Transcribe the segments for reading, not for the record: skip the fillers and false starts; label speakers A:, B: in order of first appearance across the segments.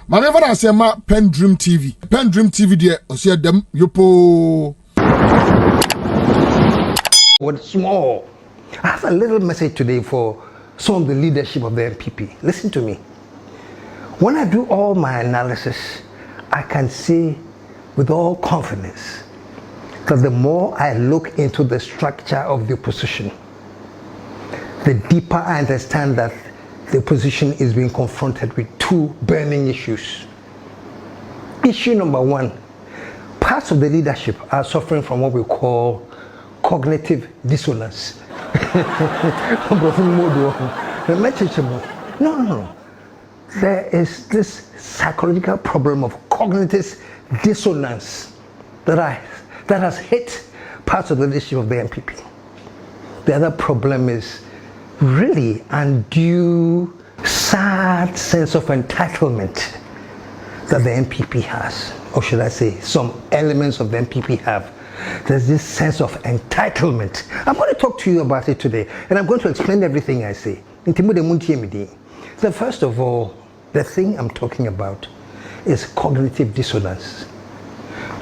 A: My never I say ma PENDREAM TV. PENDREAM TV there, I see them yopo.
B: What's more, I have a little message today for some of the leadership of the NPP. Listen to me. When I do all my analysis, I can say with all confidence that the more I look into the structure of the opposition, the deeper I understand that the opposition is being confronted with two burning issues. Issue number one, parts of the leadership are suffering from what we call cognitive dissonance. No. There is this psychological problem of cognitive dissonance that has hit parts of the leadership of the NPP. The other problem is really undue, sad sense of entitlement that the NPP has, or should I say, some elements of the NPP have. There's this sense of entitlement. I'm going to talk to you about it today, and I'm going to explain everything I say. So first of all, the thing I'm talking about is cognitive dissonance.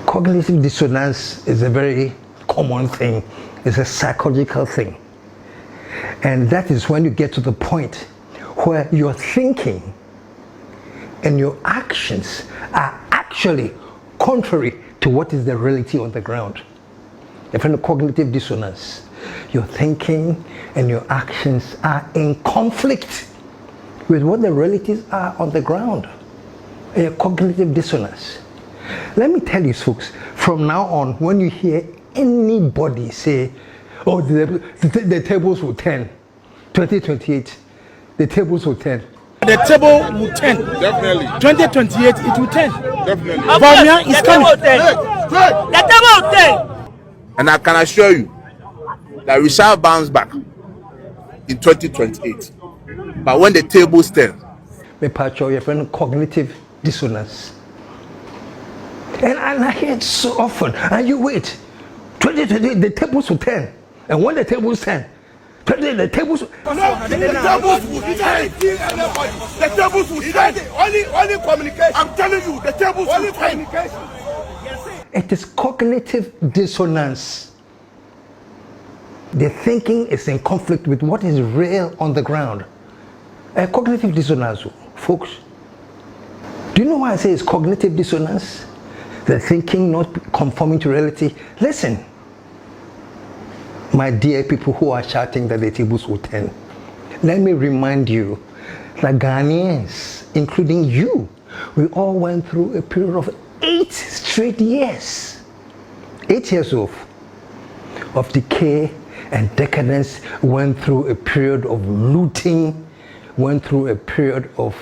B: Cognitive dissonance is a very common thing. It's a psychological thing. And that is when you get to the point where your thinking and your actions are actually contrary to what is the reality on the ground. If in a cognitive dissonance, your thinking and your actions are in conflict with what the realities are on the ground. A cognitive dissonance. Let me tell you folks, from now on, when you hear anybody say, oh, the tables will turn. 2028, the tables will turn.
C: The table will turn.
A: Definitely.
C: 2028, it will turn.
A: Definitely.
C: Bamia is coming.
D: The table will turn.
E: And I can assure you that we shall bounce back in 2028. But when the tables turn,
B: Me patcho, your friend, cognitive dissonance. And I hear it so often. And you wait. 2028, the tables will turn. And when the tables turn, the tables will
D: turn. The tables will turn. Only communication. I'm telling you, the tables will turn.
B: It is cognitive dissonance. The thinking is in conflict with what is real on the ground. A cognitive dissonance, folks. Do you know why I say it's cognitive dissonance? The thinking not conforming to reality. Listen, my dear people who are shouting that the tables will turn, let me remind you that Ghanaians, including you, we all went through a period of 8 straight years. 8 years of decay and decadence, went through a period of looting, went through a period of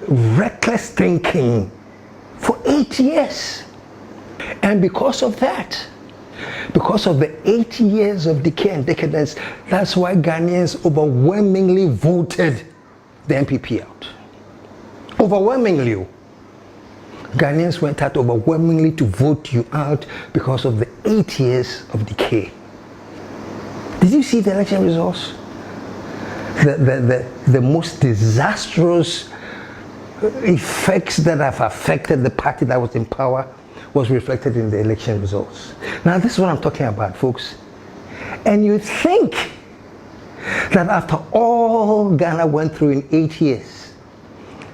B: reckless thinking for 8 years. And because of that, because of the 8 years of decay and decadence, that's why Ghanaians overwhelmingly voted the NPP out. Overwhelmingly. Ghanaians went out overwhelmingly to vote you out because of the 8 years of decay. Did you see the election results? The most disastrous effects that have affected the party that was in power was reflected in the election results. Now this is what I'm talking about, folks. And you think that after all Ghana went through in 8 years,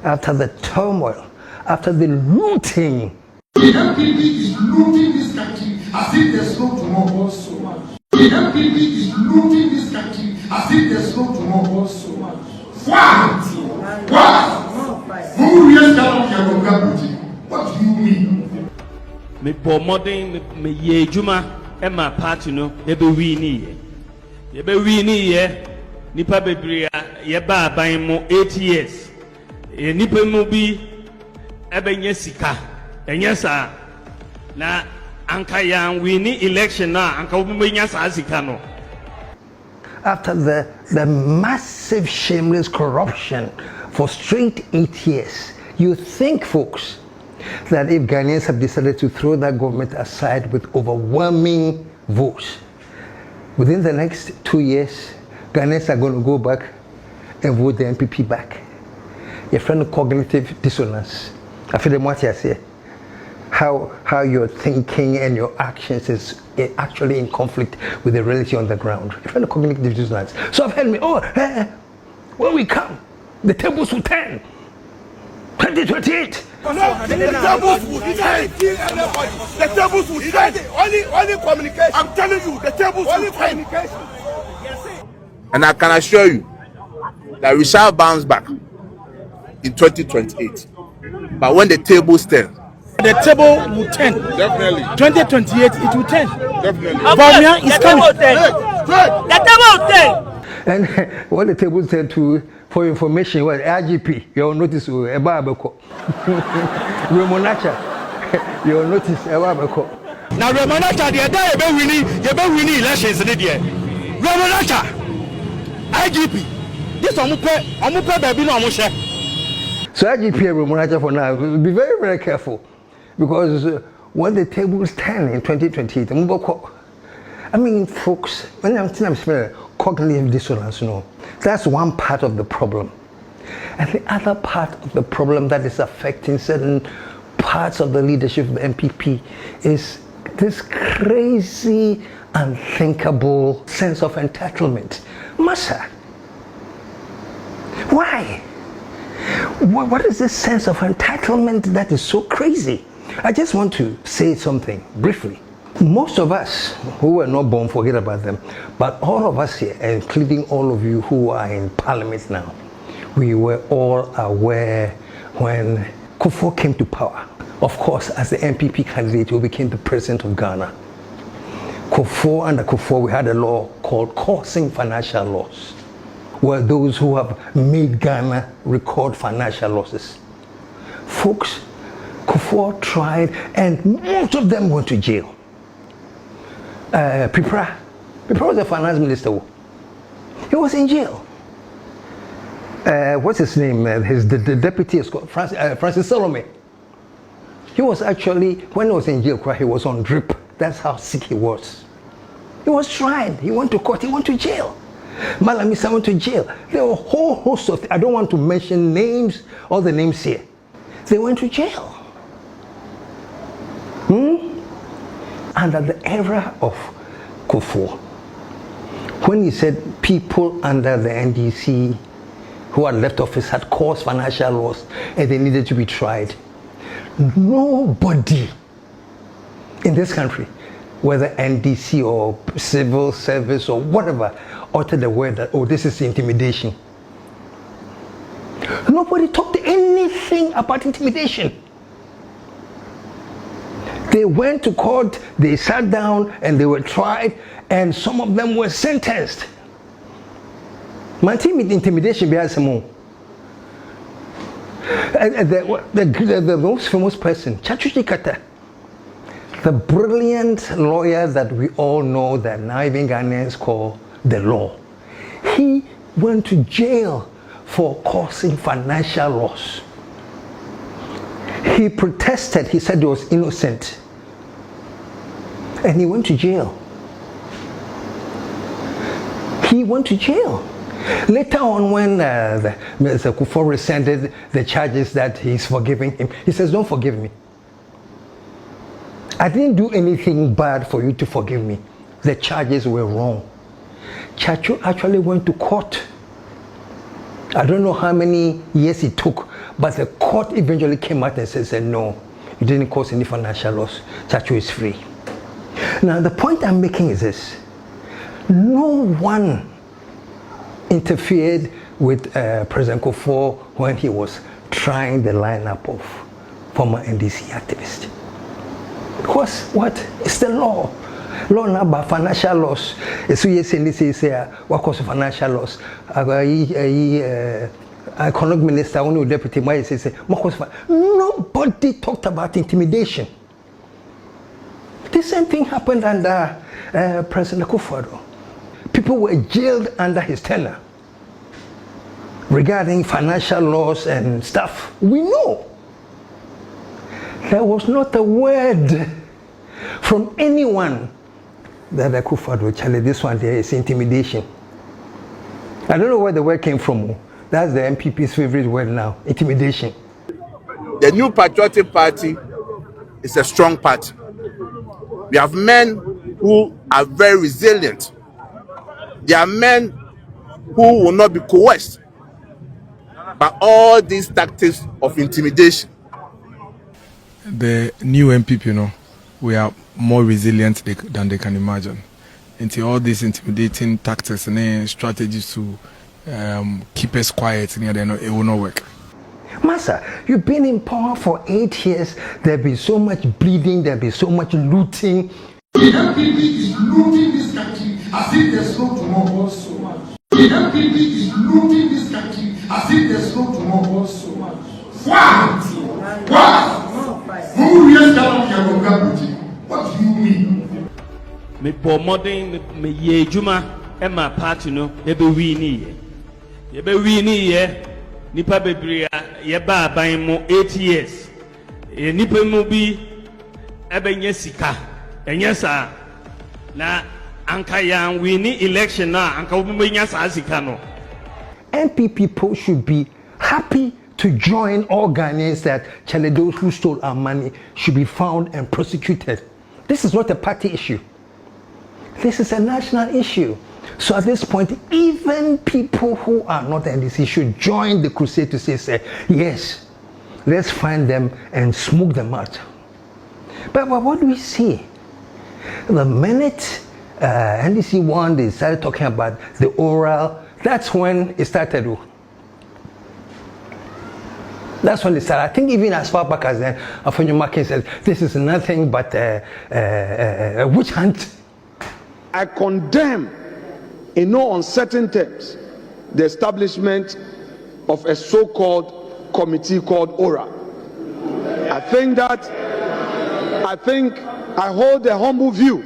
B: after the turmoil, after the looting,
F: the NPP is looting this country as if there's no tomorrow. So much. The NPP is looting this country as if there's no tomorrow. So much. Why? Who really stand your What do you mean?
D: Me po modern me ye juma e ma party no e be wini ye nipa bebre ye ba ban mo 8 years e nipa mu bi e be nya sika enya sa na anka yan wini election na anka obi be nya sa sika no.
B: After the massive shameless corruption for straight 8 years, you think, folks, that if Ghanaians have decided to throw that government aside with overwhelming votes, within the next 2 years, Ghanaians are going to go back and vote the NPP back. your friend cognitive dissonance. I feel the more I say, how your thinking and your actions is actually in conflict with the reality on the ground. Your friend cognitive dissonance. So I've heard me, when we come, the tables will turn. 2028.
E: The tables will turn. The tables will turn. Only communication. I'm telling you, the tables will turn. And I can assure you that we shall bounce back in 2028. But when the tables turn,
C: The table will turn.
E: definitely,
C: 2028, it will turn.
E: definitely.
C: Bamia is coming.
G: The table will turn.
B: And what the tables said to for information was RGP, your notice Ebabeko. Remonacha, your notice Ebabeko.
C: Now Remonacha, the other winning elections in the year. Remonacha, IGP. This omupe baby no amushe.
B: So IGP and Remonacha for now, be very, very careful. Because when the tables turn in 2028, I mean, folks, when I'm saying cognitive dissonance, that's one part of the problem. And the other part of the problem that is affecting certain parts of the leadership of the NPP is this crazy, unthinkable sense of entitlement. Massa, why? What is this sense of entitlement that is so crazy? I just want to say something briefly. Most of us who were not born, forget about them, but all of us here, including all of you who are in parliament now, we were all aware when Kufuor came to power. Of course, as the NPP candidate, he became the president of Ghana. Under Kufuor, we had a law called causing financial loss, where those who have made Ghana record financial losses. Folks, Kufuor tried, and most of them went to jail. Pipra was the finance minister. He was in jail. What's his name? The deputy is called Francis Salome. He was actually, when he was in jail, he was on drip. That's how sick he was. He was tried. He went to court. He went to jail. Malamisa went to jail. There were a whole host of, I don't want to mention names, all the names here. They went to jail. Under the era of Kufuor, when he said people under the NDC who had left office had caused financial loss and they needed to be tried, nobody in this country, whether NDC or civil service or whatever, uttered the word that, this is intimidation. Nobody talked anything about intimidation. They went to court, they sat down, and they were tried, and some of them were sentenced. My team with intimidation behind some. The most famous person, Chachuchi Kata, the brilliant lawyer that we all know that now even Ghanaians call the law. He went to jail for causing financial loss. He protested, he said he was innocent. And he went to jail. He went to jail. Later on, when Mr. Kufuor rescinded the charges that he's forgiving him, he says, don't forgive me. I didn't do anything bad for you to forgive me. The charges were wrong. Chachu actually went to court. I don't know how many years it took, but the court eventually came out and said, no, you didn't cause any financial loss. Chachu is free. Now, the point I'm making is this. No one interfered with President Kufuor when he was trying the lineup of former NDC activists. Because what? It's the law. Law now about financial loss. So yes, and this is what cause of financial loss. Economic minister, one deputy, nobody talked about intimidation. The same thing happened under President Kufuor. People were jailed under his tenure regarding financial loss and stuff. We know. There was not a word from anyone that Kufuor would challenge this one there is intimidation. I don't know where the word came from, That's the NPP's favorite word now, intimidation.
E: The New Patriotic Party is a strong party. We have men who are very resilient. There are men who will not be coerced by all these tactics of intimidation.
H: The new NPP, we are more resilient than they can imagine. Into all these intimidating tactics and strategies to keep us quiet, it will not work.
B: Master, you've been in power for 8 years. There'll be so much bleeding, there'll be so much looting.
F: The NPP is looting this country as if there's no tomorrow. The NPP is looting this country as if there's no tomorrow. Why? Who really got your gravity? What do you mean?
D: Me po modern me ye juma e ma party no e be wini ye nipa bebre ye ba ban mo 8 years nipa mu bi e be nya sika enya sa na anka yan wini election na anka obi me nya sa sika no.
B: NPP people should be happy to join all Ghanaians that those who stole our money should be found and prosecuted. This is not a party issue. This is a national issue. So at this point, even people who are not NDC should join the crusade to say, yes, let's find them and smoke them out. But what do we see? The minute NDC won, they started talking about the oral. That's when it started. That's when they started. I think even as far back as then, Afonso Makin said, this is nothing but a witch hunt.
I: I condemn in no uncertain terms the establishment of a so-called committee called ORA. I hold the humble view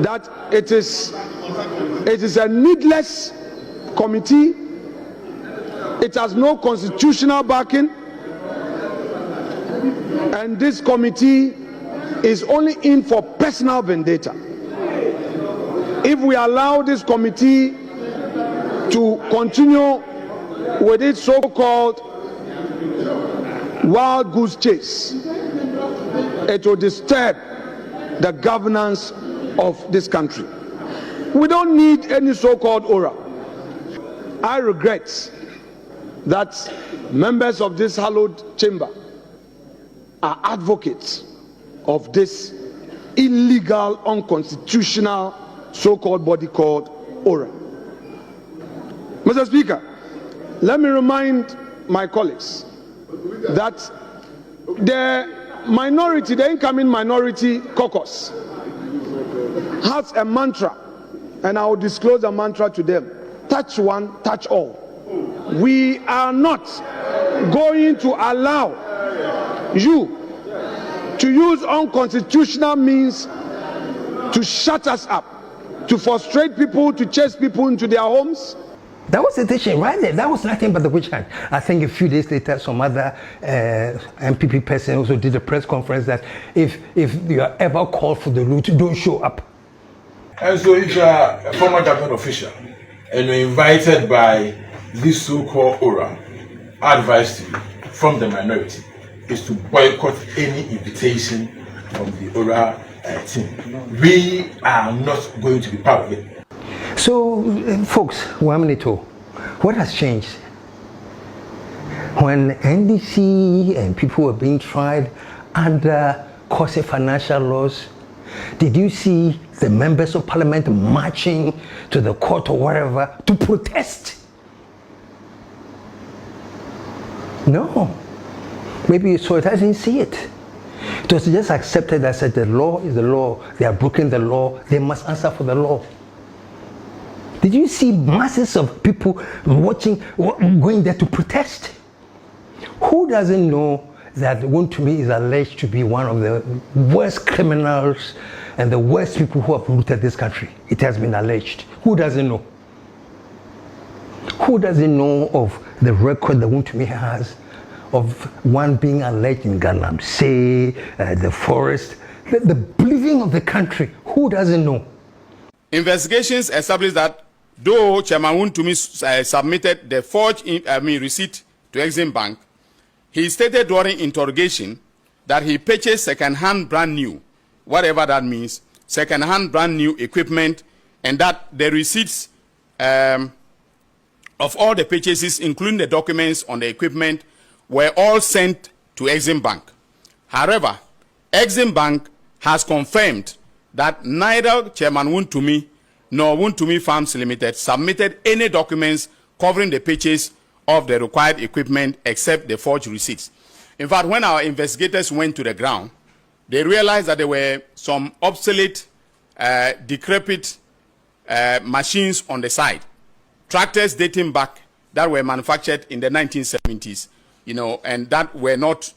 I: that it is a needless committee. It has no constitutional backing, and this committee is only in for personal vendetta. If we allow this committee to continue with its so-called wild goose chase, it will disturb the governance of this country. We don't need any so-called aura. I regret that members of this hallowed chamber are advocates of this illegal, unconstitutional so-called body called ORA. Mr. Speaker, let me remind my colleagues that the incoming minority caucus has a mantra, and I will disclose the mantra to them: touch one, touch all. We are not going to allow you to use unconstitutional means to shut us up, to frustrate people, to chase people into their homes.
B: That was the teaching right there. That was nothing but the witch hunt. I think a few days later, some other NPP person also did a press conference that if you are ever called for the loot, don't show up.
J: And so if you are a former government official and you're invited by this so-called ORA, advice to you from the minority is to boycott any invitation from the ORA team. We are not going to be part of it.
B: So, folks, 1 minute, what has changed? When NDC and people were being tried under coercive financial laws, did you see the members of parliament marching to the court or wherever to protest? No. Maybe you saw it, I didn't see it. It was just accepted that said the law is the law, they are breaking the law, they must answer for the law. Did you see masses of people watching, going there to protest? Who doesn't know that Wontumi is alleged to be one of the worst criminals and the worst people who have looted this country? It has been alleged. Who doesn't know? Who doesn't know of the record that Wontumi has of one being alleged in Galamsey, the forest, the bleeding of the country? Who doesn't know?
K: Investigations established that Though Chairman Wontumi submitted the forged receipt to Exim Bank, he stated during interrogation that he purchased second-hand brand new, whatever that means, second-hand brand new equipment, and that the receipts of all the purchases, including the documents on the equipment, were all sent to Exim Bank. However, Exim Bank has confirmed that neither Chairman Wontumi nor Wontumi Farms Limited submitted any documents covering the purchase of the required equipment except the forged receipts. In fact, when our investigators went to the ground, they realized that there were some obsolete, decrepit machines on the side, tractors dating back that were manufactured in the 1970s, and that were not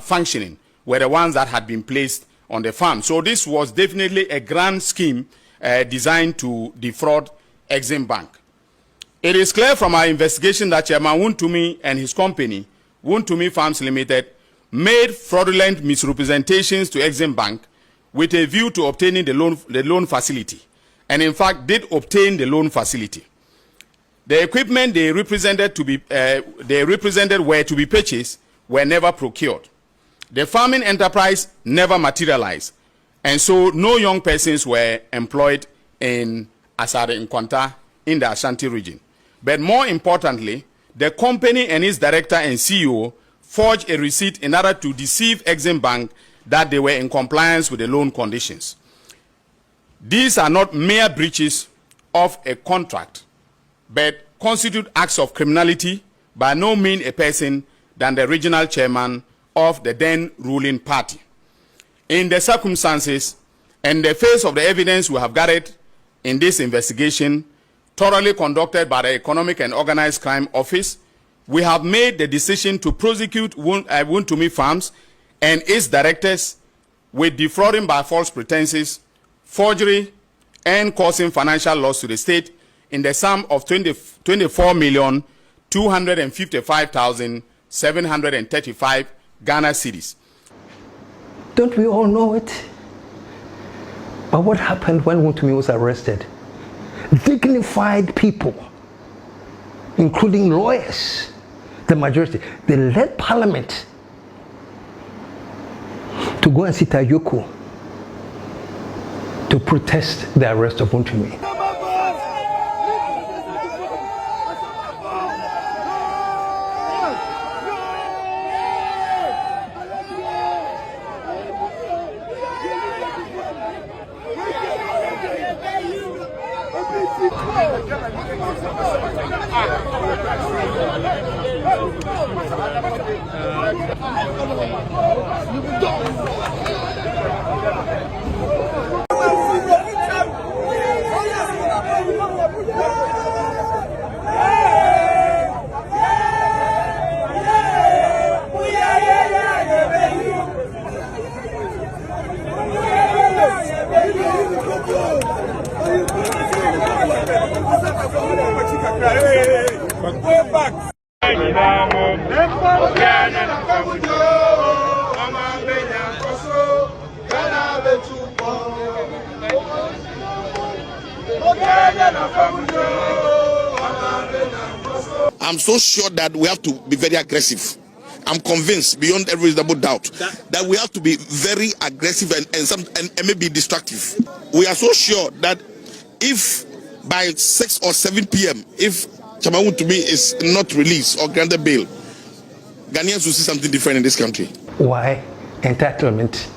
K: functioning, were the ones that had been placed on the farm. So this was definitely a grand scheme designed to defraud Exim Bank. It is clear from our investigation that Chairman Wontumi and his company, Wontumi Farms Limited, made fraudulent misrepresentations to Exim Bank with a view to obtaining the loan facility, and in fact did obtain the loan facility. The equipment they represented were to be purchased were never procured. The farming enterprise never materialized, and so no young persons were employed in Asare Nkwanta in the Ashanti region. But more importantly, the company and its director and CEO forged a receipt in order to deceive Exim Bank that they were in compliance with the loan conditions. These are not mere breaches of a contract, but constitute acts of criminality by no means a person than the regional chairman of the then ruling party. In the circumstances and the face of the evidence we have gathered in this investigation, thoroughly conducted by the Economic and Organized Crime Office, we have made the decision to prosecute Wontumi Farms and its directors with defrauding by false pretenses, forgery, and causing financial loss to the state in the sum of 24,255,735 Ghana cedis.
B: Don't we all know it? But what happened when Wontumi was arrested? Dignified people, including lawyers, the majority, they led parliament to go and sit at Yoko to protest the arrest of Wontumi.
E: I'm so sure that we have to be very aggressive. I'm convinced beyond every reasonable doubt that we have to be very aggressive and maybe destructive. We are so sure that if by 6 or 7 p.m., if Chairman Wontumi is not released or granted bail, Ghanaians will see something different in this country.
B: Why? Entitlement.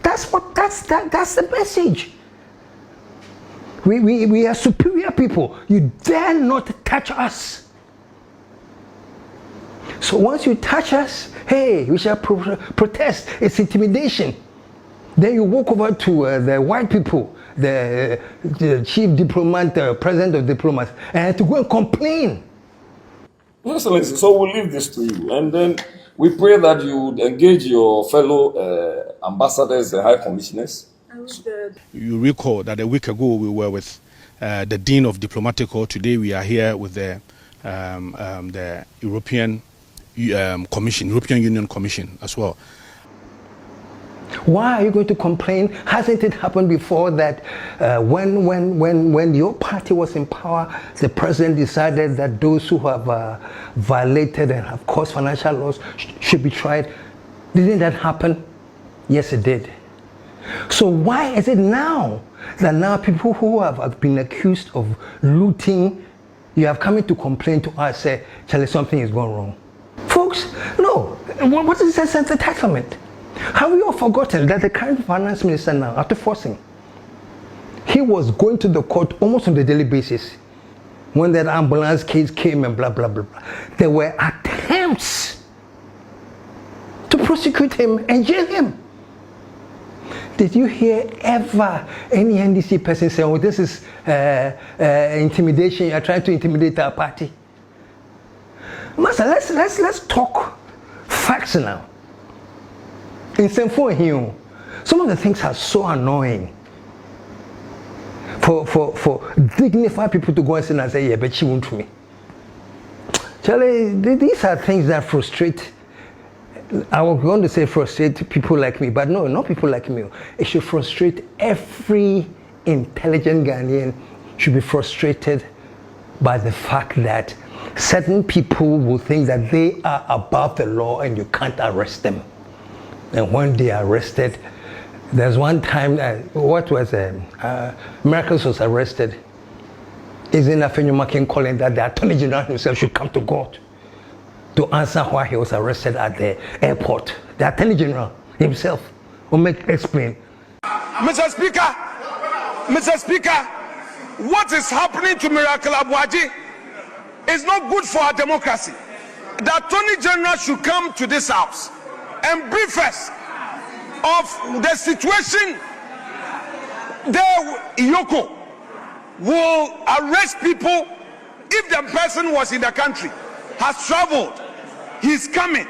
B: That's the message. We are superior people. You dare not touch us. So once you touch us, hey, we shall protest. It's intimidation. Then you walk over to the white people, the chief diplomat, the president of diplomats, and to go and complain.
L: Excellency, so we'll leave this to you, and then we pray that you engage your fellow ambassadors, the high commissioners.
C: You recall that a week ago we were with the Dean of Diplomatic Corps. Today we are here with the European Commission, European Union Commission as well.
B: Why are you going to complain? Hasn't it happened before that when your party was in power, the president decided that those who have violated and have caused financial loss should be tried? Didn't that happen? Yes, it did. So why is it now that now people who have been accused of looting, you have come in to complain to us, say, Charlie, something is going wrong? Folks, no. What is this entitlement? Have we all forgotten that the current finance minister now, after forcing, he was going to the court almost on a daily basis when that ambulance case came and blah, blah, blah, blah. There were attempts to prosecute him and jail him. Did you hear ever any NDC person say, oh, this is intimidation, you're trying to intimidate our party? Master, let's talk facts now. In Senfo, some of the things are so annoying. For dignified people to go and say, yeah, but she won't me. Charlie, these are things that frustrate. I was going to say frustrate people like me, but no, not people like me. It should frustrate every intelligent Ghanaian. Should be frustrated by the fact that certain people will think that they are above the law and you can't arrest them. And when they are arrested, there's one time, Miracles was arrested. Isn't Afenyomakin calling that the Attorney General himself should come to court to answer why he was arrested at the airport? The Attorney General himself will explain.
E: Mr. Speaker, what is happening to Miracle Abuaji is not good for our democracy. The Attorney General should come to this house and brief us of the situation. There, Iyoko will arrest people if the person was in the country, has traveled, he's coming,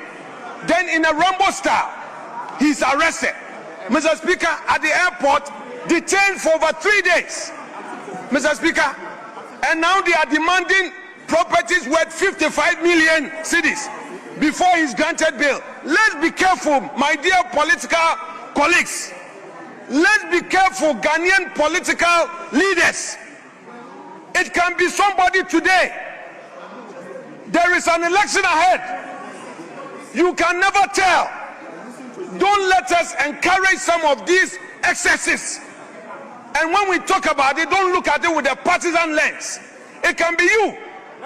E: then in a Rambo style, he's arrested. Mr. Speaker, at the airport, detained for over 3 days. Mr. Speaker, and now they are demanding properties worth 55 million cedis before he's granted bail. Let's be careful, my dear political colleagues. Let's be careful, Ghanaian political leaders. It can be somebody today. There is an election ahead. You can never tell. Don't let us encourage some of these excesses. And when we talk about it, don't look at it with a partisan lens. It can be you.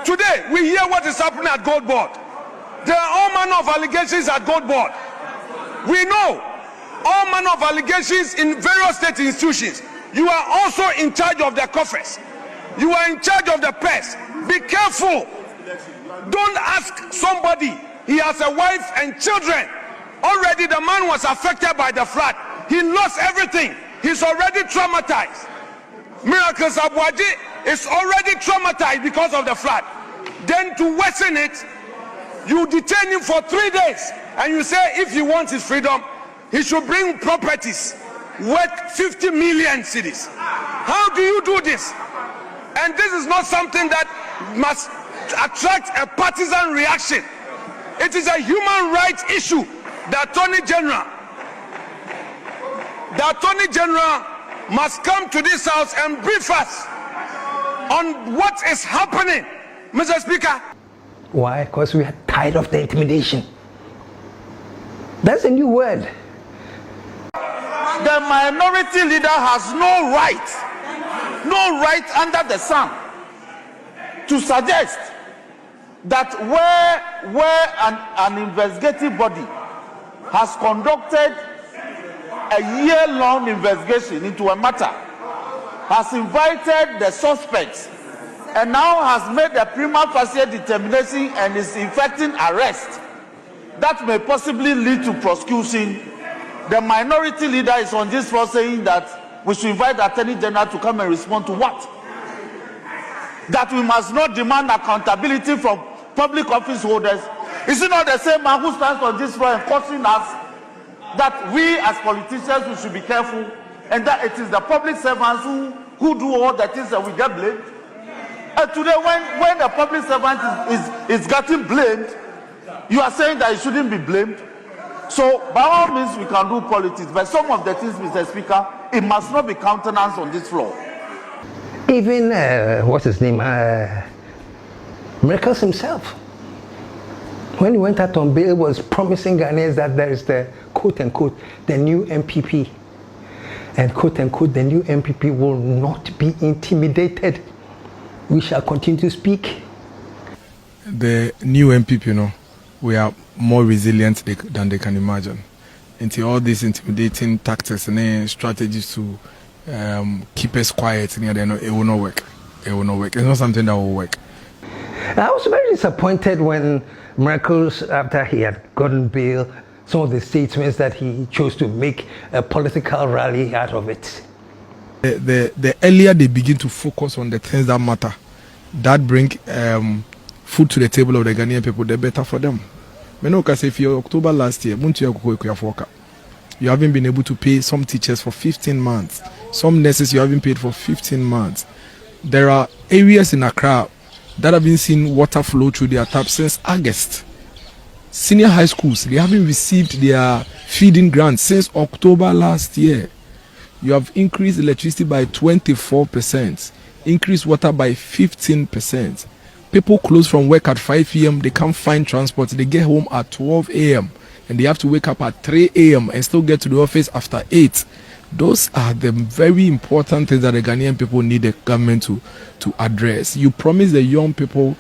E: Today, we hear what is happening at Gold Board. There are all manner of allegations at Gold Board. We know all manner of allegations in various state institutions. You are also in charge of the coffers. You are in charge of the purse. Be careful. Don't ask somebody. He has a wife and children. Already the man was affected by the flood. He lost everything. He's already traumatized. Miracles Abuaji is already traumatized because of the flood. Then to worsen it, you detain him for 3 days and you say if he wants his freedom, he should bring properties worth 50 million cedis. How do you do this? And this is not something that must attract a partisan reaction. It is a human rights issue. The Attorney General must come to this house and brief us on what is happening. Mr. Speaker.
B: Why? Because we are tired of the intimidation. That's a new word.
M: The minority leader has no right under the sun to suggest that where an investigative body has conducted a year-long investigation into a matter, has invited the suspects, and now has made a prima facie determination and is effecting arrest that may possibly lead to prosecution. The minority leader is on this floor saying that we should invite the Attorney General to come and respond to what? That we must not demand accountability from public office holders. Is it not the same man who stands on this floor and cautioning us that we as politicians we should be careful, and that it is the public servants who do all the things that we get blamed? And today when the public servant is getting blamed, you are saying that he shouldn't be blamed. So by all means we can do politics, but some of the things, Mr. Speaker, it must not be countenanced on this floor.
B: Even what's his name, Merkel himself, when he went out on bail, was promising Ghanaians that there is the quote unquote the new NPP, and quote unquote the new NPP will not be intimidated. We shall continue to speak.
H: The new NPP, we are more resilient than they can imagine. Into all these intimidating tactics and strategies to keep us quiet, it will not work. It will not work. It's not something that will work.
B: I was very disappointed when Merkel's, after he had gotten bail, some of the statements that he chose to make a political rally out of it.
H: The earlier they begin to focus on the things that matter, that bring food to the table of the Ghanaian people, the better for them. Because if you October last year, you haven't been able to pay some teachers for 15 months, some nurses you haven't paid for 15 months. There are areas in Accra that have been seeing water flow through their taps since August. Senior high schools, they haven't received their feeding grants since October last year. You have increased electricity by 24%, increased water by 15%. People close from work at 5 p.m. They can't find transport. They get home at 12 a.m. and they have to wake up at 3 a.m. and still get to the office after 8. Those are the very important things that the Ghanaian people need the government to address. You promise the young people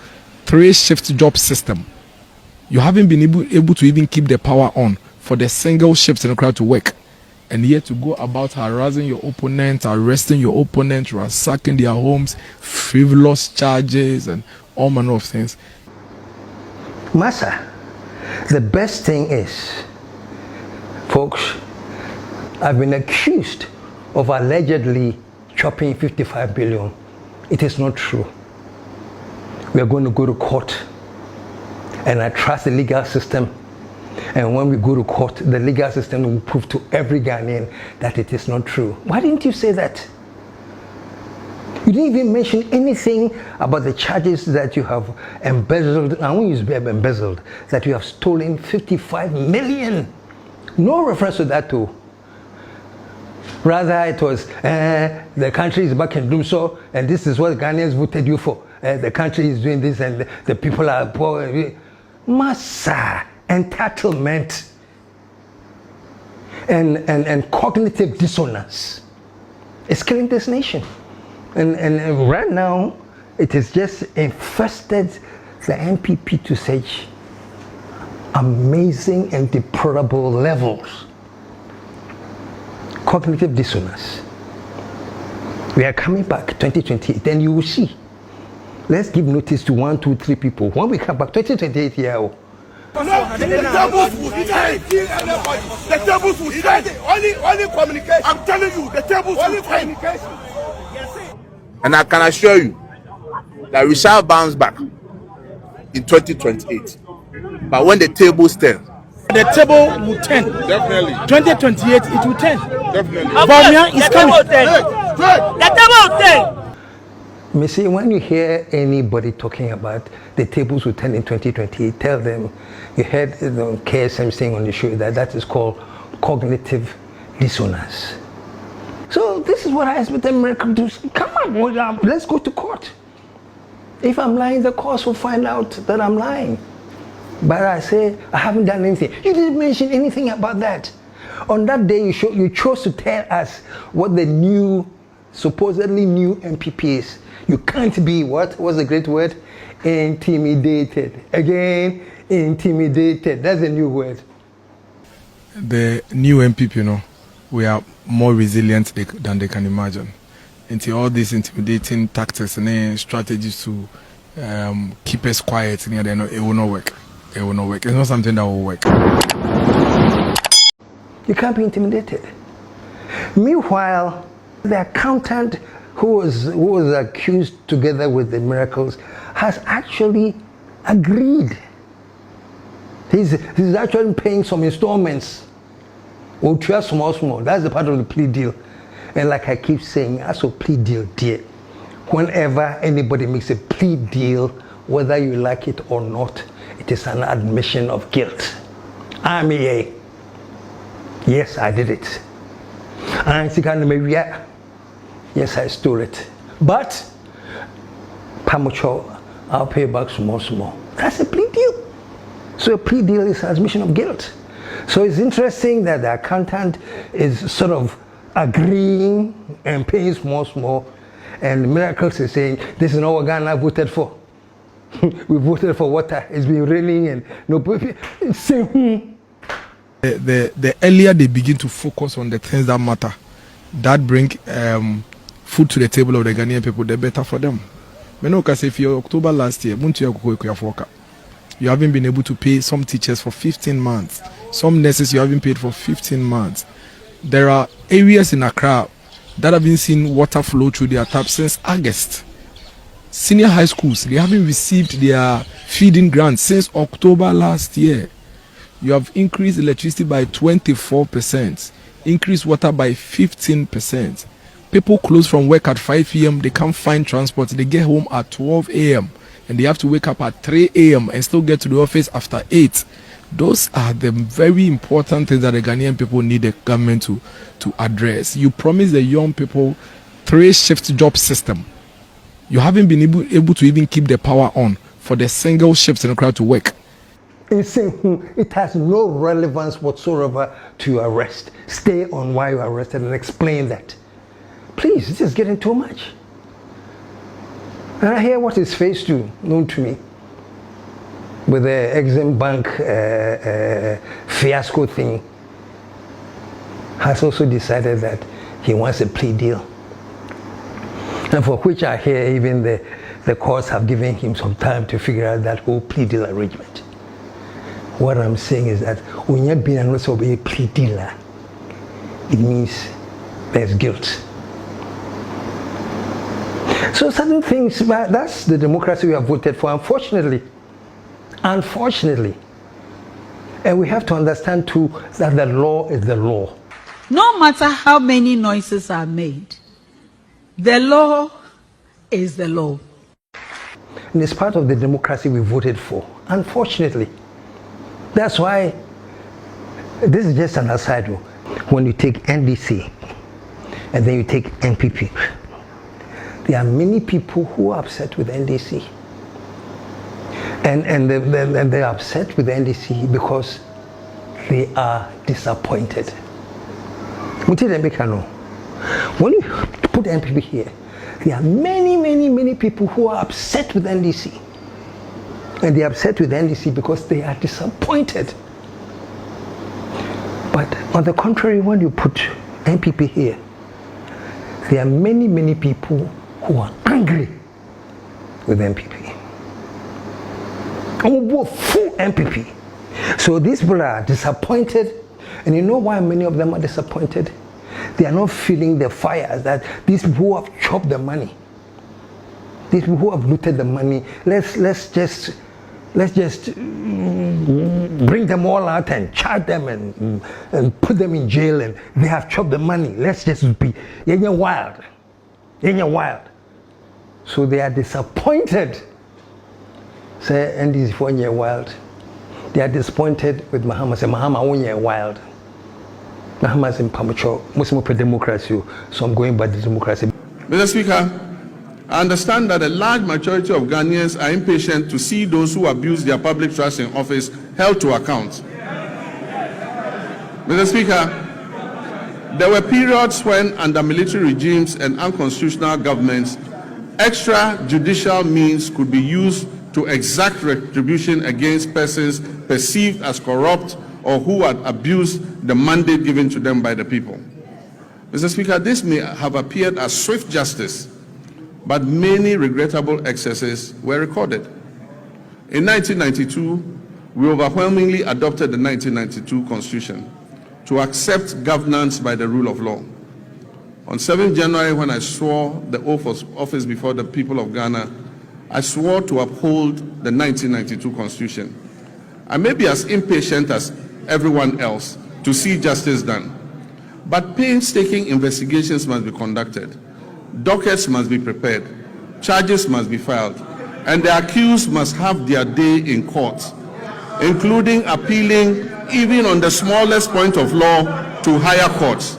H: 3-shift job system. You haven't been able to even keep the power on for the single shifts in the crowd to work. And yet to go about harassing your opponent, arresting your opponent, ransacking their homes, frivolous charges and all manner of things.
B: Massa, the best thing is, folks, I've been accused of allegedly chopping 55 billion. It is not true. We are going to go to court, and I trust the legal system. And when we go to court, the legal system will prove to every Ghanaian that it is not true. Why didn't you say that? You didn't even mention anything about the charges that you have embezzled. And when you use embezzled, that you have stolen 55 million. No reference to that too. Rather, it was the country is back in doom, so and this is what Ghanaians voted you for. The country is doing this, and the people are poor. Massa, entitlement, and cognitive dissonance is killing this nation. And right now, it is just infested the NPP to such amazing and deplorable levels. Cognitive dissonance. We are coming back 2028, then you will see. Let's give notice to 1, 2, 3 people. When we come back 2028 year.
E: The tables will change. The tables will change. Only communication. I'm telling you, the tables will change.
J: And I can assure you that we shall bounce back in 2028. But when the tables turn,
C: the table will turn.
J: Definitely.
C: 2028, it will turn.
J: Definitely.
C: Bamia is coming.
G: The table will turn.
B: You see, when you hear anybody talking about the tables will turn in 2028, tell them, you heard KSM saying on the show that is called cognitive dissonance. So this is what I expect America to do. Come on, let's go to court. If I'm lying, the courts will find out that I'm lying. But I say, I haven't done anything. You didn't mention anything about that. On that day, you chose to tell us what the supposedly new NPP is. You can't be, what's the great word? Intimidated. Again, intimidated. That's a new word.
H: The new NPP, we are more resilient than they can imagine. Into all these intimidating tactics and strategies to keep us quiet, it will not work. It will not work. It's not something that will work.
B: You can't be intimidated. Meanwhile, the accountant who was accused together with the miracles has actually agreed. He's actually paying some installments. We'll try small. That's the part of the plea deal. And like I keep saying, that's a plea deal, dear. Whenever anybody makes a plea deal, whether you like it or not, it is an admission of guilt. I'm here. Yes, I did it. And yes, I stole it. But Pamucho, I'll pay back small. That's a plea deal. So a plea deal is admission of guilt. So it's interesting that the accountant is sort of agreeing and paying small, and Miracles is saying, this is not what Ghana voted for. We voted for water. It's been raining and no.
H: The earlier they begin to focus on the things that matter, that bring food to the table of the Ghanaian people, the better for them. Because if you October last year, you haven't been able to pay some teachers for 15 months. Some nurses you haven't paid for 15 months. There are areas in Accra that haven't seen water flow through their taps since August. Senior high schools, they haven't received their feeding grants since October last year. You have increased electricity by 24%, increased water by 15%. People close from work at 5 p.m., they can't find transport, they get home at 12 a.m. and they have to wake up at 3 a.m. and still get to the office after 8. Those are the very important things that the Ghanaian people need the government to address. You promise the young people 3-shift job system. You haven't been able to even keep the power on for the single shifts in the crowd to work.
B: It has no relevance whatsoever to your arrest. Stay on why you are arrested and explain that. Please, this is getting too much. And I hear what is phase 2 known to me with the Exim Bank fiasco thing. Has also decided that he wants a plea deal. And for which I hear even the courts have given him some time to figure out that whole plea deal arrangement. What I'm saying is that when you're being a plea dealer, it means there's guilt. So certain things, that's the democracy we have voted for, unfortunately. And we have to understand too that the law is the law.
N: No matter how many noises are made, the law is the law.
B: And it's part of the democracy we voted for, unfortunately. That's why, this is just an aside, when you take NDC and then you take NPP, there are many people who are upset with NDC. And they're upset with NDC because they are disappointed. When you put NPP here, there are many people who are upset with NDC. And they are upset with NDC because they are disappointed. But on the contrary, when you put NPP here, there are many people who are angry with NPP. And we vote full NPP. So these people are disappointed. And you know why many of them are disappointed? They are not feeling the fire that these people who have chopped the money, these people who have looted the money, let's just bring them all out and charge them and put them in jail, and they have chopped the money. Let's just be wild. So they are disappointed. Say, and this is 1 year wild. They are disappointed with Mahama. Say, Mahama 1 year wild. Mahama is in Pamucho. Muslim democracy. So I'm going by the democracy.
O: Mr. Speaker, I understand that a large majority of Ghanaians are impatient to see those who abuse their public trust in office held to account. Mr. Speaker, there were periods when, under military regimes and unconstitutional governments, extrajudicial means could be used to exact retribution against persons perceived as corrupt or who had abused the mandate given to them by the people. Mr. Speaker, this may have appeared as swift justice, but many regrettable excesses were recorded. In 1992, we overwhelmingly adopted the 1992 Constitution to accept governance by the rule of law. On 7th January, when I swore the oath of office before the people of Ghana, I swore to uphold the 1992 Constitution. I may be as impatient as everyone else to see justice done, but painstaking investigations must be conducted. Dockets must be prepared, charges must be filed, and the accused must have their day in court, including appealing, even on the smallest point of law, to higher courts.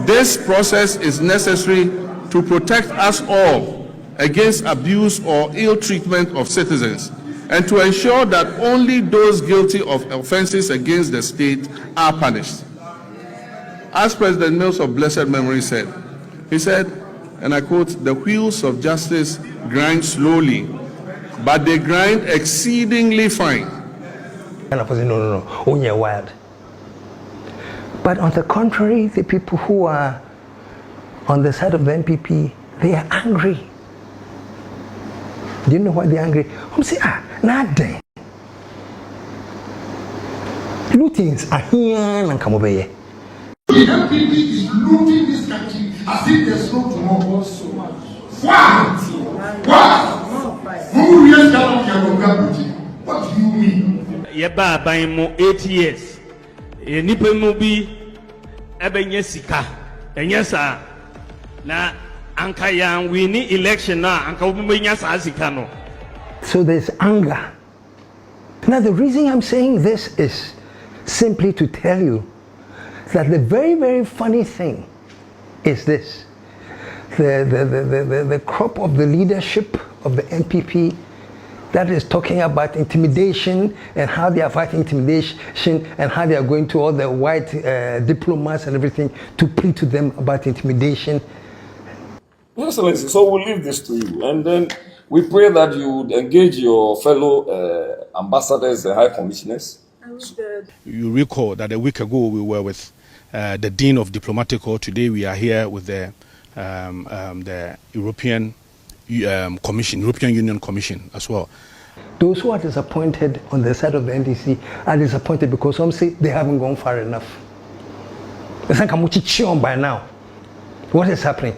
O: This process is necessary to protect us all against abuse or ill treatment of citizens and to ensure that only those guilty of offenses against the state are punished. As President Mills of blessed memory said, he said, and I quote, "The wheels of justice grind slowly, but they grind exceedingly fine."
B: And I said, no, only a wild. But on the contrary, the people who are on the side of the NPP, they are angry. Do you know why they're angry? I'm saying, nothing. Lootings are here and come over here.
F: The NPP is looting this country as if there's no tomorrow. Why? Who really what do you mean?
D: Yeba by mo 8 years. Nipa mo bi ebenye sika. Enyesa na anka yan wini election na anka ubenya sa sika no.
B: So there's anger. Now the reason I'm saying this is simply to tell you that the very, very funny thing is this. The crop of the leadership of the NPP that is talking about intimidation and how they are fighting intimidation and how they are going to all the white diplomats and everything to plead to them about intimidation.
L: Your Excellency, so we'll leave this to you, and then we pray that you would engage your fellow ambassadors and high commissioners.
C: You recall that a week ago we were with the Dean of Diplomatic Corps. Today we are here with the European Commission, European Union Commission as well.
B: Those who are disappointed on the side of the NDC are disappointed because some say they haven't gone far enough. By now, what is happening?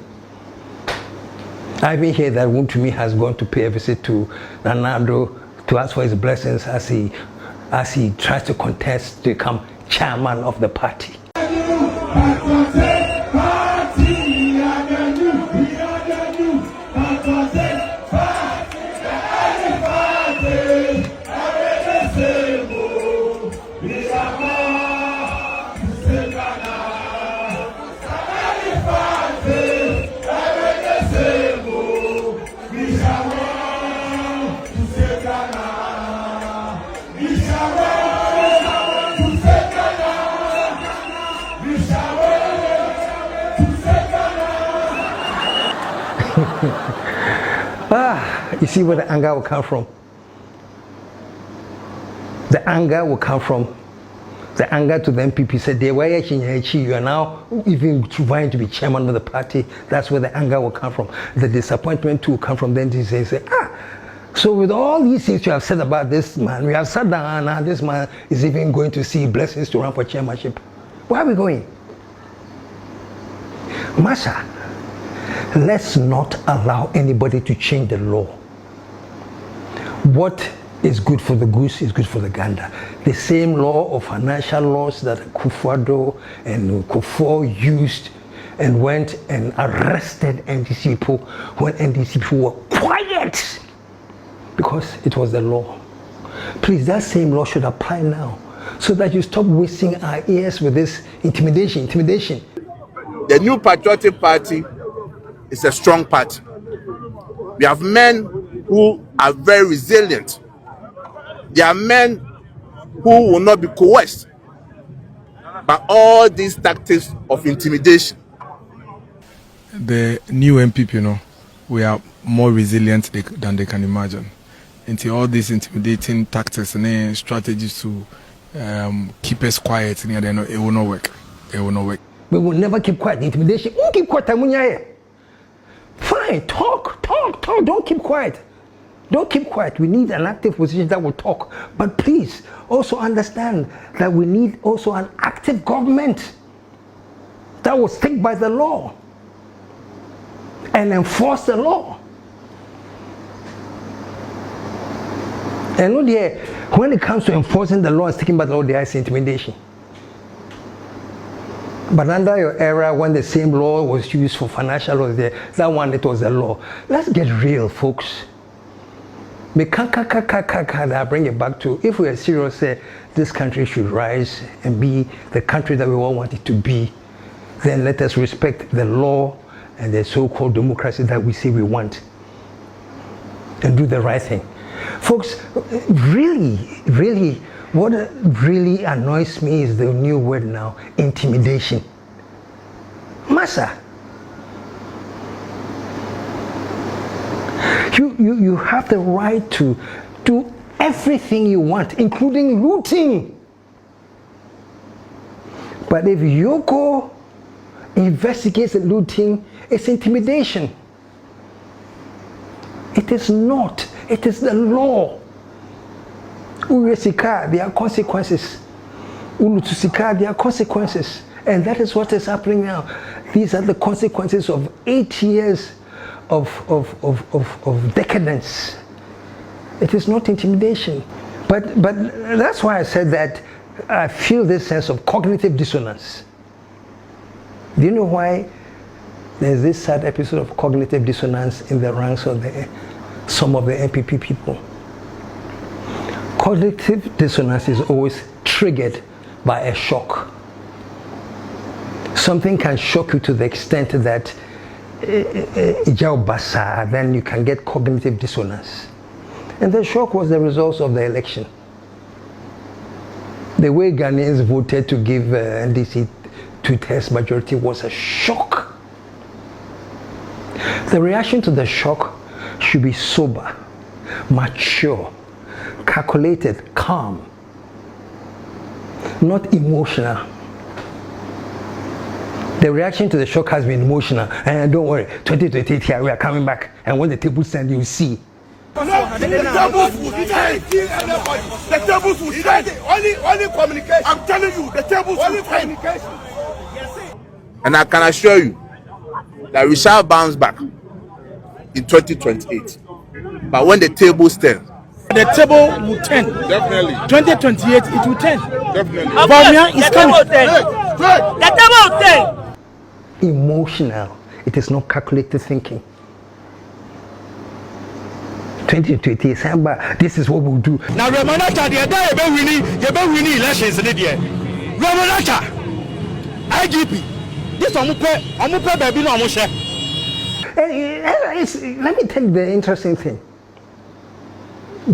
B: I even hear that Wuntumi has gone to pay a visit to Nanado to ask for his blessings as he tries to contest to become chairman of the party. You see where the anger will come from? The anger will come from the anger to the NPP. Said, you are now even trying to be chairman of the party. That's where the anger will come from. The disappointment too will come from the NDC. Say, so with all these things you have said about this man, we have said that now this man is even going to see blessings to run for chairmanship. Where are we going? Masha, let's not allow anybody to change the law. What is good for the goose is good for the gander. The same law of financial laws that Kufuor and Kufuor used and went and arrested NDC people when NDC people were quiet because it was the law. Please, that same law should apply now so that you stop wasting our ears with this intimidation.
E: The New Patriotic Party is a strong party. We have men who are very resilient. There are men who will not be coerced by all these tactics of intimidation.
H: The new NPP, we are more resilient than they can imagine. Into all these intimidating tactics and strategies to keep us quiet, it will not work. It will not work.
B: We will never keep quiet. Intimidation, won't keep quiet. Fine, talk. Don't keep quiet. Don't keep quiet. We need an active position that will talk. But please also understand that we need also an active government that will stick by the law and enforce the law. And when it comes to enforcing the law and sticking by the law, there is intimidation. But under your era, when the same law was used for financial laws, that one, it was the law. Let's get real, folks. Me can I bring it back to, if we are serious, say this country should rise and be the country that we all want it to be, then let us respect the law and the so-called democracy that we say we want, and do the right thing. Folks, really, what really annoys me is the new word now, intimidation. Massa, you have the right to do everything you want, including looting. But if Yoko investigates the looting, it's intimidation. It is not. It is the law. Uresika, there are consequences. Ulutusika, there are consequences. And that is what is happening now. These are the consequences of 8 years of decadence. It is not intimidation. But that's why I said that I feel this sense of cognitive dissonance. Do you know why there's this sad episode of cognitive dissonance in the ranks of some of the NPP people? Cognitive dissonance is always triggered by a shock. Something can shock you to the extent that then you can get cognitive dissonance. And the shock was the results of the election. The way Ghanaians voted to give NDC two-thirds majority was a shock. The reaction to the shock should be sober, mature, calculated, calm, not emotional. The reaction to the shock has been emotional. And don't worry, 2028 here, we are coming back. And when the table stand, you see.
E: The tables will change. The tables will change. Only communication. I'm telling you, the tables will change.
J: And I can assure you that we shall bounce back in 2028. But when the table stands,
C: the table will turn.
J: Definitely.
C: 2028, it will turn.
J: Definitely.
C: Bamia is coming.
G: The table will turn.
B: Emotional. It is not calculated thinking. 2020 December, this is what we'll do.
C: Now, Ramanata, the other winning elections in the year. Ramanata, IGP, this Omupe baby no Amusha.
B: Let me tell you the interesting thing.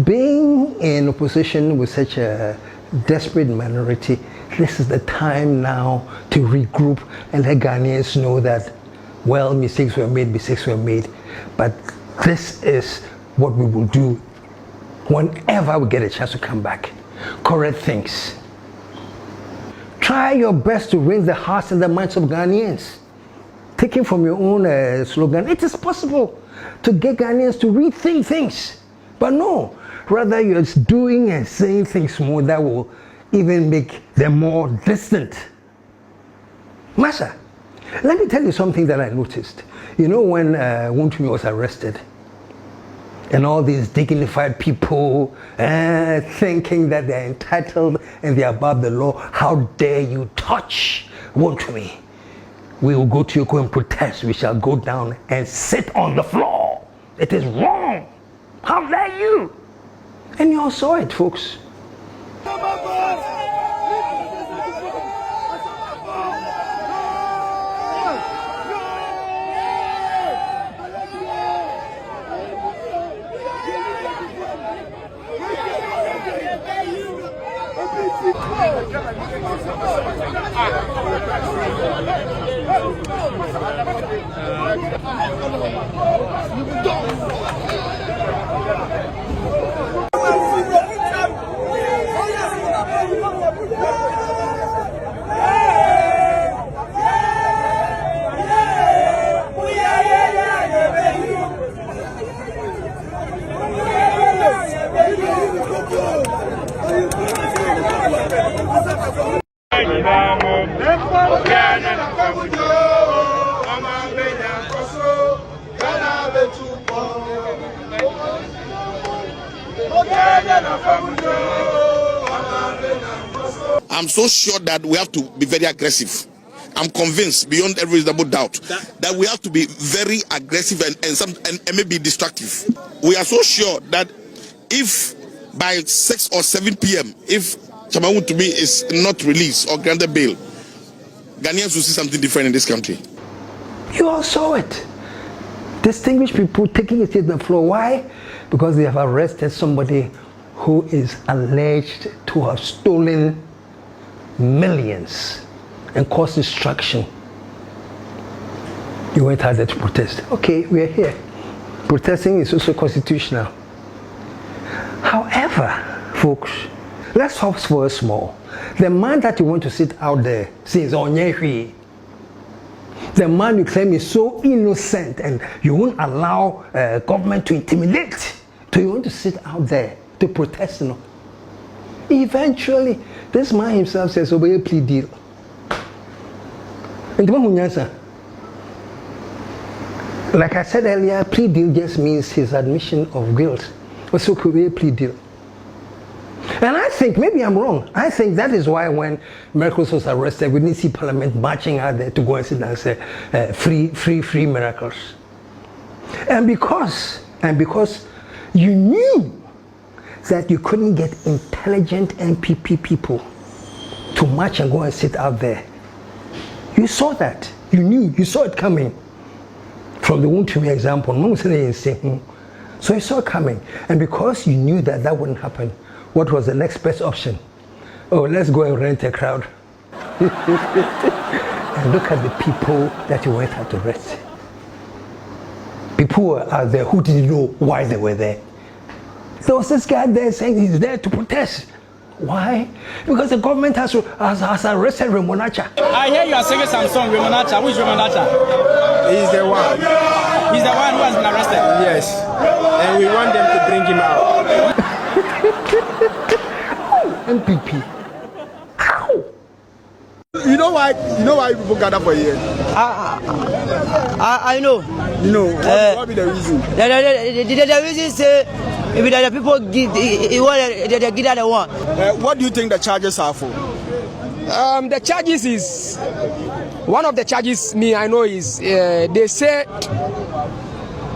B: Being in opposition with such a desperate minority, this is the time now to regroup and let Ghanaians know that, well, mistakes were made, but this is what we will do whenever we get a chance to come back. Correct things. Try your best to win the hearts and the minds of Ghanaians. Taking from your own slogan, it is possible to get Ghanaians to rethink things. But no, rather you're doing and saying things more that will even make them more distant. Massa, let me tell you something that I noticed. You know, when Wontumi was arrested, and all these dignified people thinking that they're entitled and they're above the law, how dare you touch Wontumi? We will go to Yoko and protest. We shall go down and sit on the floor. It is wrong. How dare you? And you all saw it, folks.
P: I'm so sure that we have to be very aggressive. I'm convinced beyond every reasonable doubt that we have to be very aggressive and maybe destructive. We are so sure that if by 6 or 7 p.m., if Chamawu to me is not released or granted bail, Ghanaians will see something different in this country.
B: You all saw it. Distinguished people taking it to the floor. Why? Because they have arrested somebody who is alleged to have stolen millions and caused destruction. You went out there to protest. Okay, we are here. Protesting is also constitutional. However, folks, let's stop for a small. The man that you want to sit out there says Onyehui. The man you claim is so innocent and you won't allow government to intimidate. So you want to sit out there to protest. No? Eventually, this man himself says, obey a plea deal. Like I said earlier, plea deal just means his admission of guilt. Also could be a plea deal. And I think, maybe I'm wrong, I think that is why when Miracles was arrested, we didn't see Parliament marching out there to go and sit down and say, free Miracles. And because you knew that you couldn't get intelligent NPP people to march and go and sit out there. You saw that. You saw it coming. From the Wuntumi example, so you saw it coming. And because you knew that that wouldn't happen, what was the next best option? Oh, let's go and rent a crowd. And look at the people that you went out to arrest. People were out there who didn't know why they were there. There was this guy there saying he's there to protest. Why? Because the government has arrested Remonacha.
C: I hear you are singing some song, Remonacha. Who is Remonacha?
Q: He's the one.
C: He's the one who has been arrested?
Q: Yes. And we want them to bring him out.
B: NPP. How?
Q: You know why people gather for here?
G: I know.
Q: You know, what be the reason?
G: The reason is maybe the people give the one.
Q: What do you think the charges are for?
R: The charges is, one of the charges I know is, they say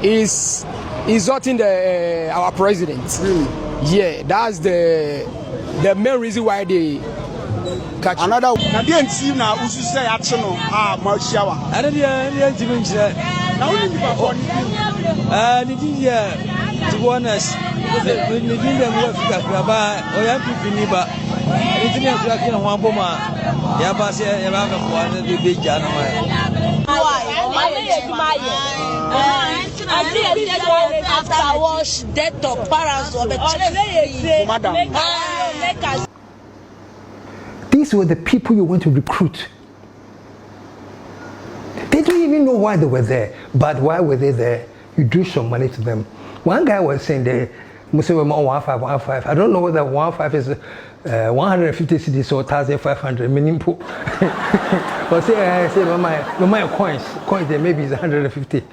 R: is insulting our president.
Q: Really?
R: Yeah, that's the main reason why they catch
Q: another. Now the team now who say action on shower.
R: I don't know.
Q: Now we need
R: to be honest, we need them to work about NPP niba. Anything you are doing, one bomber. You have one the big jana.
G: After wash, death of parents or the
B: These were the people you want to recruit. They don't even know why they were there, but why were they there? You drew some money to them. One guy was saying they must have 1515. I don't know whether 15 is 150 cedis or 1,500 minimum. But say my coins there maybe is 150.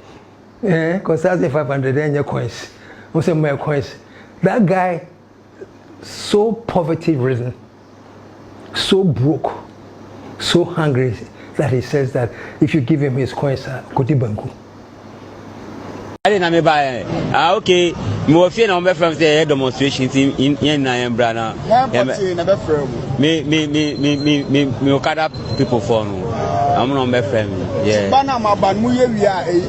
B: Yeah, because 1,500 then your coins. Most of my coins. That guy, so poverty-ridden, so broke, so hungry that he says that if you give him his coins, Kotibanku.
S: I didn't buy okay. More fear number from the demonstrations in Brana. Me Okada people for no. I'm not my friend. Yeah.
Q: But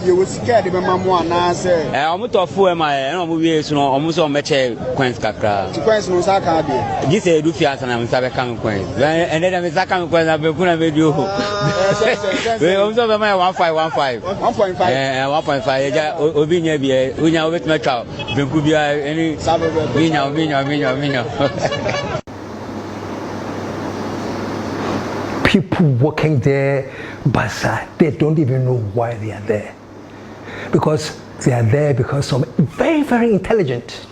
Q: you was scared. I'm
S: to fool my. I'm almost on my chair. Coins kakra.
Q: Coins no saka be.
S: This is Rufias and I'm Sabe coming coins. And then I'm Sakan coins. I'm going to video. We also have my 1515. 1.5. 1.5. Obinya be. Unya with my child. Benkubia any. Minya.
B: People working there, Basa, they don't even know why they are there. Because they are there because some very, very intelligent,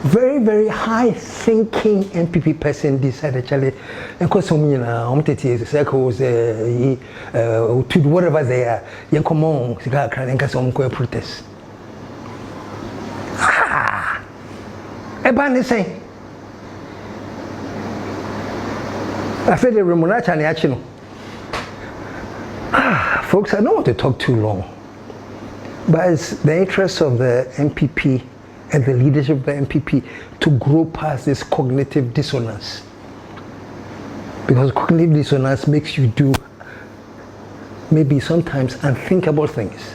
B: very, very high-thinking NPP person decided actually, and because some circles, to whatever they are, you come on, some protest. Ebani say. I feel the Remunacha and action. Folks, I don't want to talk too long, but it's the interest of the NPP and the leadership of the NPP to grow past this cognitive dissonance. Because cognitive dissonance makes you do maybe sometimes unthinkable things.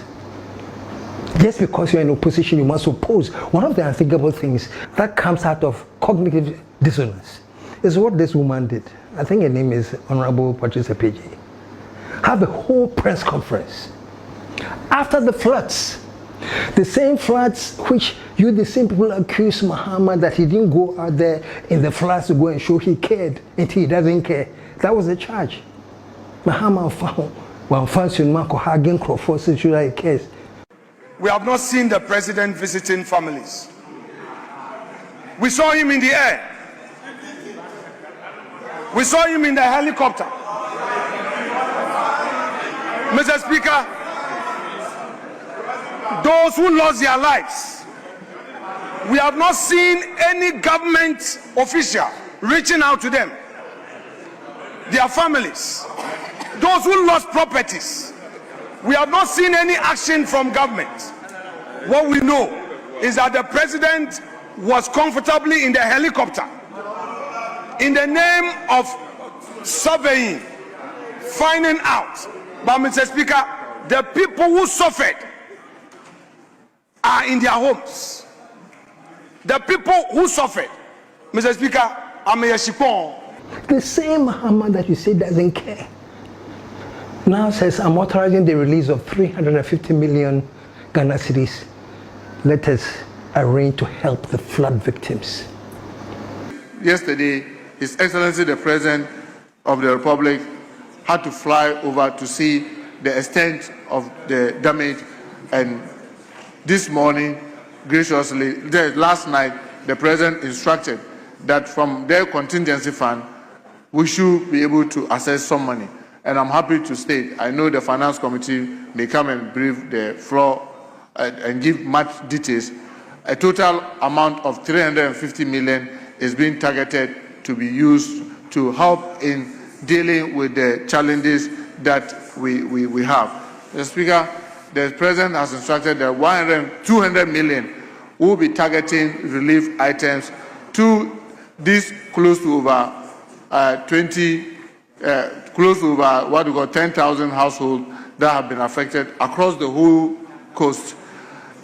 B: Just because you're in opposition, you must oppose. One of the unthinkable things that comes out of cognitive dissonance is what this woman did. I think her name is Honorable Patricia Page. Have a whole press conference after the floods. The same floods which the same people accuse Muhammad that he didn't go out there in the floods to go and show he cared, and he doesn't care. That was the charge. Muhammad found one function Marco Hagen Crawford he cares.
I: We have not seen the president visiting families. We saw him in the air. We saw him in the helicopter. Mr. Speaker, those who lost their lives, we have not seen any government official reaching out to them, their families. Those who lost properties, we have not seen any action from government. What we know is that the president was comfortably in the helicopter in the name of surveying, finding out. But Mr. Speaker, the people who suffered are in their homes. The people who suffered, Mr. Speaker, are Shipon.
B: The same Muhammad that you say doesn't care now says, I'm authorizing the release of 350 million Ghana cedis. Let us arrange to help the flood victims.
O: Yesterday, His Excellency the President of the Republic had to fly over to see the extent of the damage, and this morning, graciously, last night, the President instructed that from their contingency fund, we should be able to access some money. And I'm happy to state, I know the Finance Committee may come and brief the floor and give much details. A total amount of 350 million is being targeted to be used to help in dealing with the challenges that we have. Mr. Speaker, the President has instructed that 200 million will be targeting relief items to this close to over 10,000 households that have been affected across the whole coast.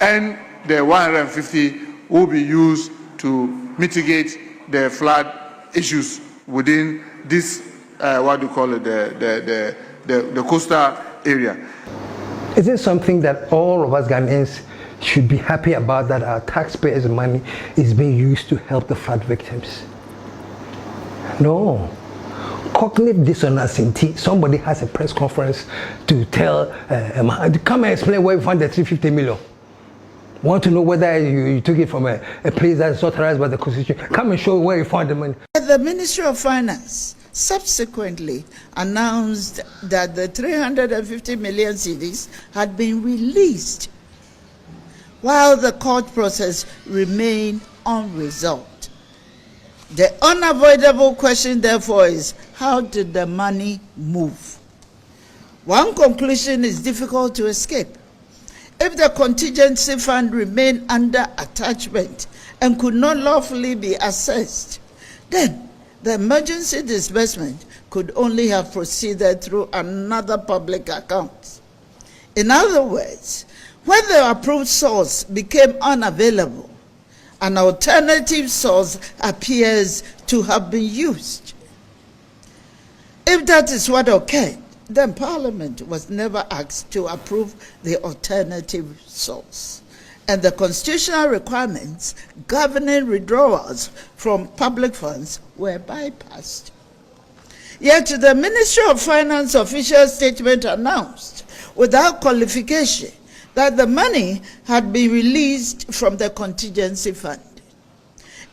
O: And the 150 will be used to mitigate the flood issues within this, the coastal area.
B: Is it something that all of us Ghanaians should be happy about, that our taxpayers' money is being used to help the flood victims? No. Cognitive dissonance. Somebody has a press conference to tell, come and explain where you found the 350 million. Want to know whether you took it from a place that's authorized by the Constitution? Come and show where you found the money.
N: The Ministry of Finance subsequently announced that the 350 million cedis had been released, while the court process remained unresolved. The unavoidable question, therefore, is how did the money move? One conclusion is difficult to escape. If the contingency fund remained under attachment and could not lawfully be assessed, then the emergency disbursement could only have proceeded through another public account. In other words, when the approved source became unavailable, an alternative source appears to have been used. If that is what occurred, then Parliament was never asked to approve the alternative source, and the constitutional requirements governing withdrawals from public funds were bypassed. Yet the Ministry of Finance official statement announced, without qualification, that the money had been released from the contingency fund.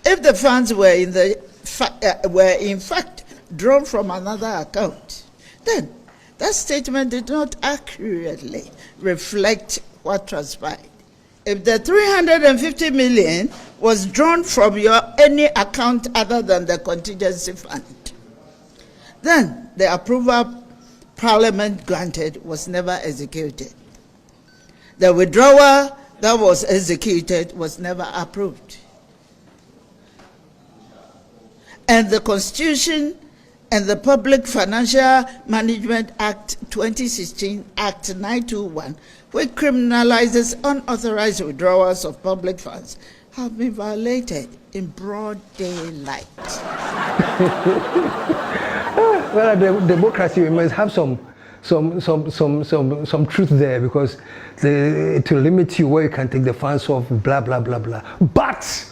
N: If the funds were in fact drawn from another account, then that statement did not accurately reflect what transpired. If the 350 million was drawn from any account other than the contingency fund, then the approval Parliament granted was never executed. The withdrawal that was executed was never approved. And the Constitution and the Public Financial Management Act 2016, Act 921, which criminalizes unauthorized withdrawals of public funds, have been violated in broad daylight.
B: Well, democracy, we must have some truth there, because to limit you where you can take the funds off, blah blah blah blah. But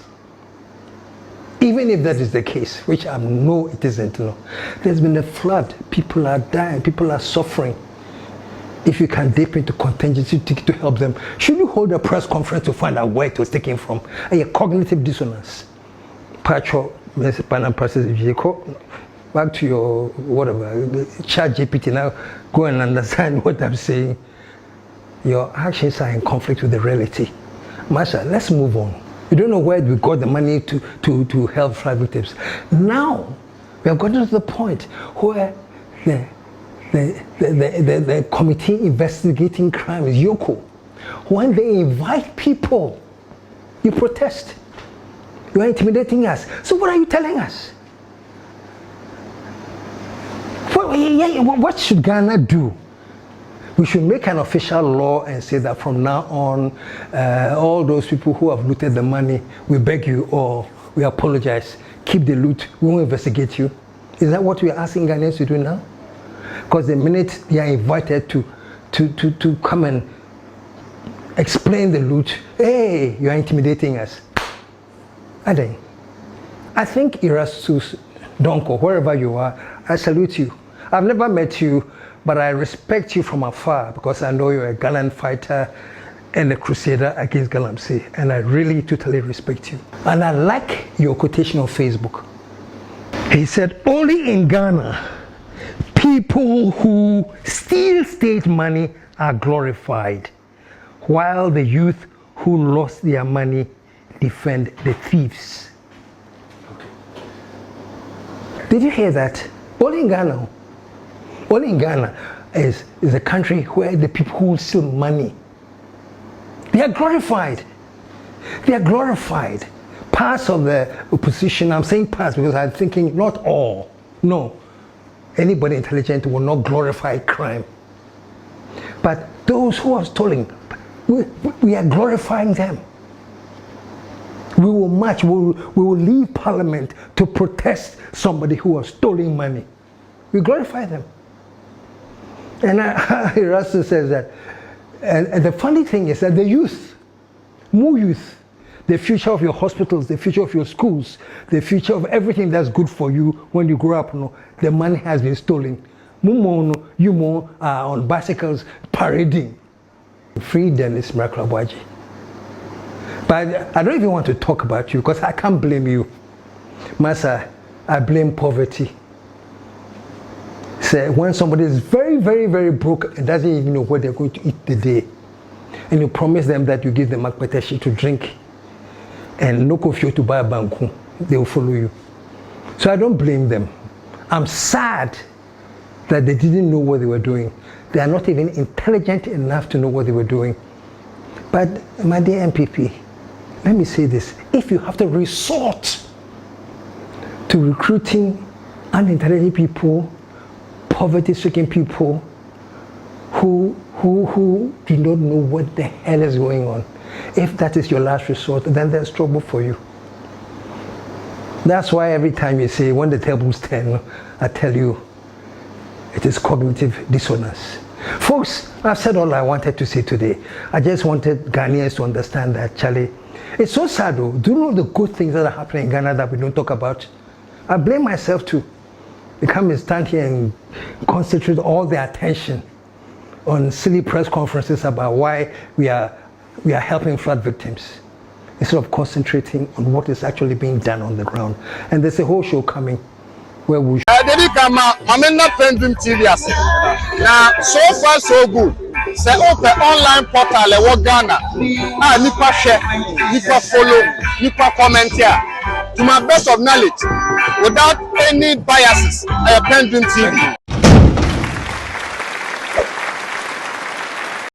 B: even if that is the case, which I know it isn't, no, there's been a flood. People are dying. People are suffering. If you can dip into contingency to help them, should you hold a press conference to find out where it was taken from? A cognitive dissonance. Back to your whatever, chat GPT now, go and understand what I'm saying. Your actions are in conflict with the reality. Masha, let's move on. You don't know where we got the money to help flood victims. Now, we have gotten to the point where the committee investigating crimes, YOCO, when they invite people, you protest. You are intimidating us. So what are you telling us? What should Ghana do? We should make an official law and say that from now on, all those people who have looted the money, we beg you, or we apologize, keep the loot, we won't investigate you. Is that what we are asking Ghanaians to do now? Because the minute they are invited to come and explain the loot, hey, you are intimidating us. I think Erastus Donko, wherever you are, I salute you. I've never met you, but I respect you from afar, because I know you're a gallant fighter and a crusader against Galamsey, and I really totally respect you. And I like your quotation on Facebook. He said, only in Ghana, people who steal state money are glorified, while the youth who lost their money defend the thieves. Did you hear that? Only in Ghana. Only in Ghana is a country where the people who steal money, they are glorified. They are glorified. Parts of the opposition, I'm saying parts because I'm thinking not all. No. Anybody intelligent will not glorify crime. But those who are stealing, we are glorifying them. We will march, we will leave Parliament to protest somebody who was stealing money. We glorify them. And Erastus says that, and the funny thing is that the youth, more youth, the future of your hospitals, the future of your schools, the future of everything that's good for you when you grow up, the money has been stolen. You more are on bicycles parading. Free Dennis Mraklabuaji. But I don't even want to talk about you, because I can't blame you. Masa, I blame poverty. Say, when somebody is very, very, very broke and doesn't even know what they're going to eat the day, and you promise them that you give them akpeteshi to drink and no coffee to buy a banku, they will follow you. So I don't blame them. I'm sad that they didn't know what they were doing. They are not even intelligent enough to know what they were doing. But my dear NPP, let me say this. If you have to resort to recruiting unintelligent people, poverty-stricken people who do not know what the hell is going on, if that is your last resort, then there's trouble for you. That's why every time you say, when the tables turn, I tell you, it is cognitive dissonance. Folks, I've said all I wanted to say today. I just wanted Ghanaians to understand that, Charlie. It's so sad though. Do you know the good things that are happening in Ghana that we don't talk about? I blame myself too. We come and stand here and concentrate all the attention on silly press conferences about why we are helping flood victims, instead of concentrating on what is actually being done on the ground. And there's a whole show coming where we
I: I'm not PENDREAM TV. Now, so far so good. Say open online portal e Ghana. Nipa share, nipa follow, nipa comment here. To my best of knowledge, without any biases, PENDREAM TV.